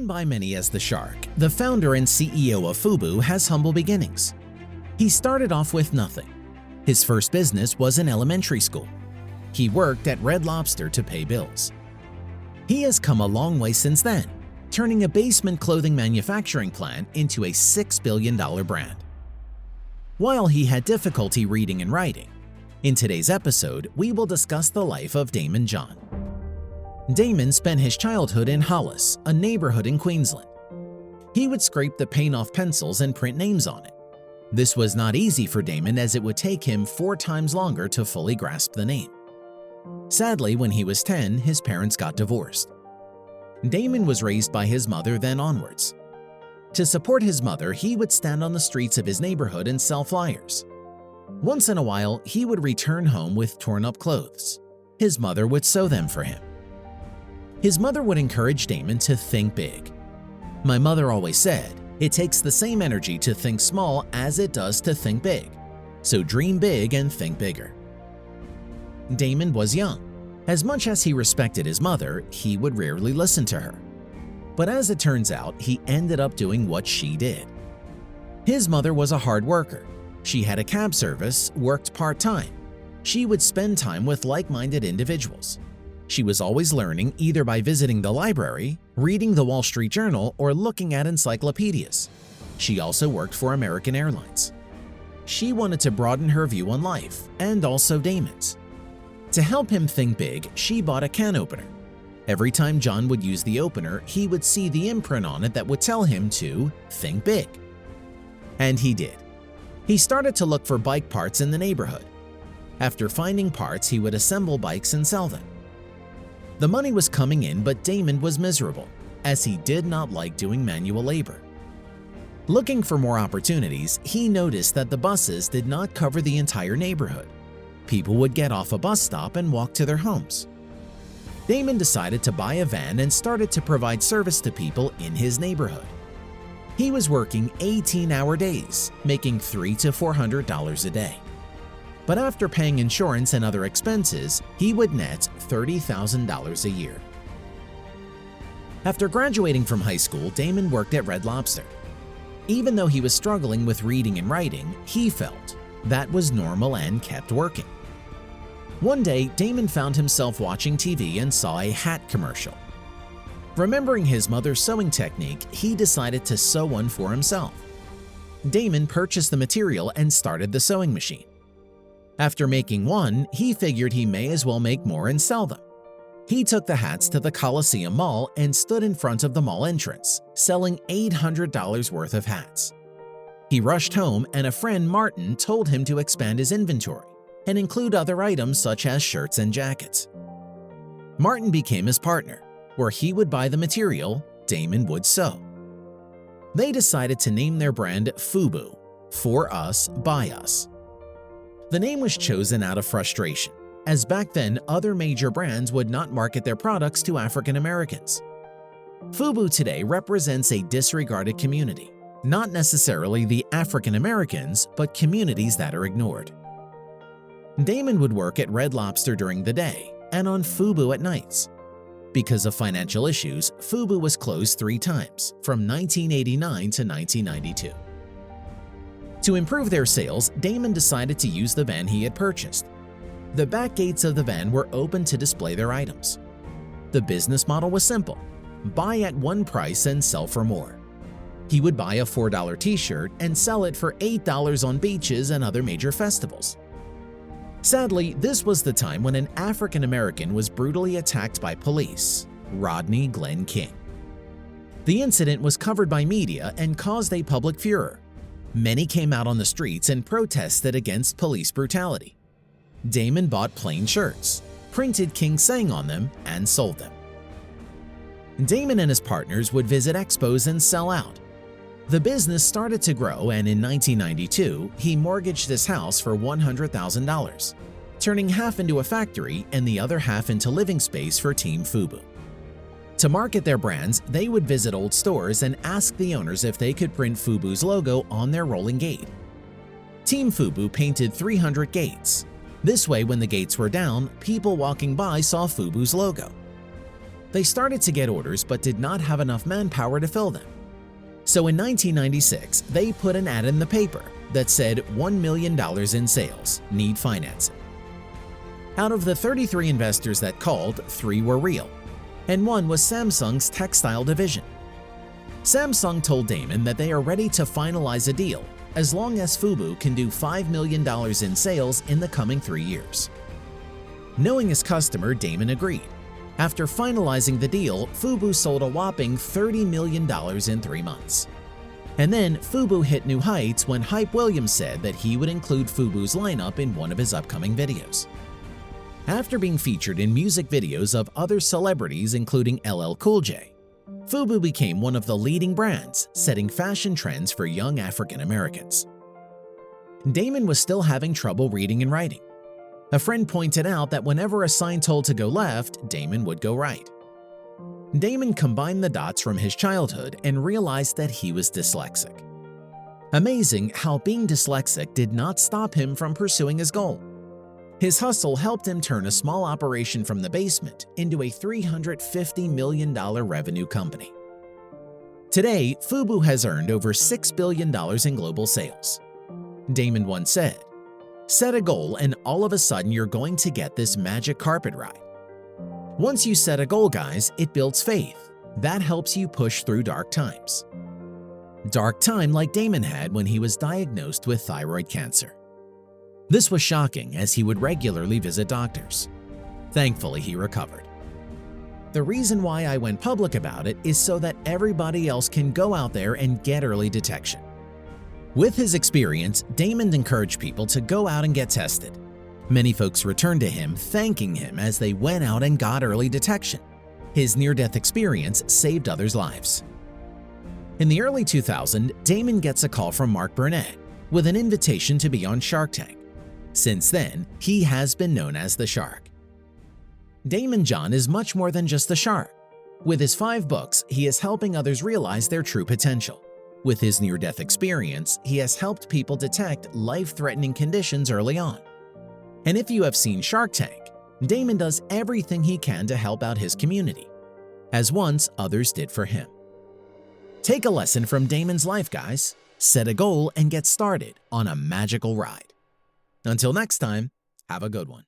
Known by many as the Shark, the founder and CEO of FUBU has humble beginnings. He started off with nothing. His first business was an elementary school. He worked at Red Lobster to pay bills. He has come a long way since then, turning a basement clothing manufacturing plant into a $6 billion brand. While he had difficulty reading and writing, in today's episode, we will discuss the life of Daymond John. Daymond spent his childhood in Hollis, a neighborhood in Queensland. He would scrape the paint off pencils and print names on it. This was not easy for Daymond, as it would take him 4 times longer to fully grasp the name. Sadly, when he was 10, his parents got divorced. Daymond was raised by his mother then onwards. To support his mother, he would stand on the streets of his neighborhood and sell flyers. Once in a while, he would return home with torn-up clothes. His mother would sew them for him. His mother would encourage Daymond to think big. "My mother always said, it takes the same energy to think small as it does to think big. So dream big and think bigger." Daymond was young. As much as he respected his mother, he would rarely listen to her. But as it turns out, he ended up doing what she did. His mother was a hard worker. She had a cab service, worked part-time. She would spend time with like-minded individuals. She was always learning, either by visiting the library, reading the Wall Street Journal, or looking at encyclopedias. She also worked for American Airlines. She wanted to broaden her view on life, and also Daymond's. To help him think big, she bought a can opener. Every time John would use the opener, he would see the imprint on it that would tell him to think big. And he did. He started to look for bike parts in the neighborhood. After finding parts, he would assemble bikes and sell them. The money was coming in, but Daymond was miserable, as he did not like doing manual labor. Looking for more opportunities, he noticed that the buses did not cover the entire neighborhood. People would get off a bus stop and walk to their homes. Daymond decided to buy a van and started to provide service to people in his neighborhood. He was working 18-hour days, making $300 to $400 a day. But after paying insurance and other expenses, he would net $30,000 a year. After graduating from high school, Daymond worked at Red Lobster. Even though he was struggling with reading and writing, he felt that was normal and kept working. One day, Daymond found himself watching TV and saw a hat commercial. Remembering his mother's sewing technique, he decided to sew one for himself. Daymond purchased the material and started the sewing machine. After making one, he figured he may as well make more and sell them. He took the hats to the Coliseum Mall and stood in front of the mall entrance, selling $800 worth of hats. He rushed home, and a friend, Martin, told him to expand his inventory and include other items such as shirts and jackets. Martin became his partner, where he would buy the material, Daymond would sew. They decided to name their brand FUBU, for us, by us. The name was chosen out of frustration, as back then other major brands would not market their products to African Americans. FUBU today represents a disregarded community, not necessarily the African Americans, but communities that are ignored. Daymond would work at Red Lobster during the day and on FUBU at nights. Because of financial issues, FUBU was closed 3 times, from 1989 to 1992. To improve their sales, Daymond decided to use the van he had purchased. The back gates of the van were open to display their items. The business model was simple: buy at one price and sell for more. He would buy a $4 t-shirt and sell it for $8 on beaches and other major festivals. Sadly, this was the time when an African American was brutally attacked by police, Rodney Glenn King. The incident was covered by media and caused a public furor. Many came out on the streets and protested against police brutality. Daymond bought plain shirts, printed King saying on them, and sold them. Daymond and his partners would visit expos and sell out. The business started to grow, and in 1992, he mortgaged his house for $100,000, turning half into a factory and the other half into living space for Team FUBU. To market their brands, they would visit old stores and ask the owners if they could print FUBU's logo on their rolling gate. Team FUBU painted 300 gates. This way, when the gates were down, people walking by saw FUBU's logo. They started to get orders but did not have enough manpower to fill them. So in 1996, they put an ad in the paper that said $1 million in sales, need financing. Out of the 33 investors that called, 3 were real, and 1 was Samsung's textile division. Samsung told Daymond that they are ready to finalize a deal as long as FUBU can do $5 million in sales in the coming 3 years. Knowing his customer, Daymond agreed. After finalizing the deal, FUBU sold a whopping $30 million in 3 months. And then FUBU hit new heights when Hype Williams said that he would include FUBU's lineup in one of his upcoming videos. After being featured in music videos of other celebrities including LL Cool J, FUBU became one of the leading brands, setting fashion trends for young African Americans. Daymond was still having trouble reading and writing. A friend pointed out that whenever a sign told to go left, Daymond would go right. Daymond combined the dots from his childhood and realized that he was dyslexic. Amazing how being dyslexic did not stop him from pursuing his goal. His hustle helped him turn a small operation from the basement into a $350 million revenue company. Today, FUBU has earned over $6 billion in global sales. Daymond once said, "Set a goal and all of a sudden you're going to get this magic carpet ride." Once you set a goal, guys, it builds faith. That helps you push through dark times. Dark time like Daymond had when he was diagnosed with thyroid cancer. This was shocking as he would regularly visit doctors. Thankfully, he recovered. The reason why I went public about it is so that everybody else can go out there and get early detection. With his experience, Daymond encouraged people to go out and get tested. Many folks returned to him, thanking him as they went out and got early detection. His near-death experience saved others' lives. In the early 2000s, Daymond gets a call from Mark Burnett with an invitation to be on Shark Tank. Since then, he has been known as the Shark. Daymond John is much more than just the Shark. With his 5 books, he is helping others realize their true potential. With his near-death experience, he has helped people detect life-threatening conditions early on. And if you have seen Shark Tank, Daymond does everything he can to help out his community, as once others did for him. Take a lesson from Daymond's life, guys. Set a goal and get started on a magical ride. Until next time, have a good one.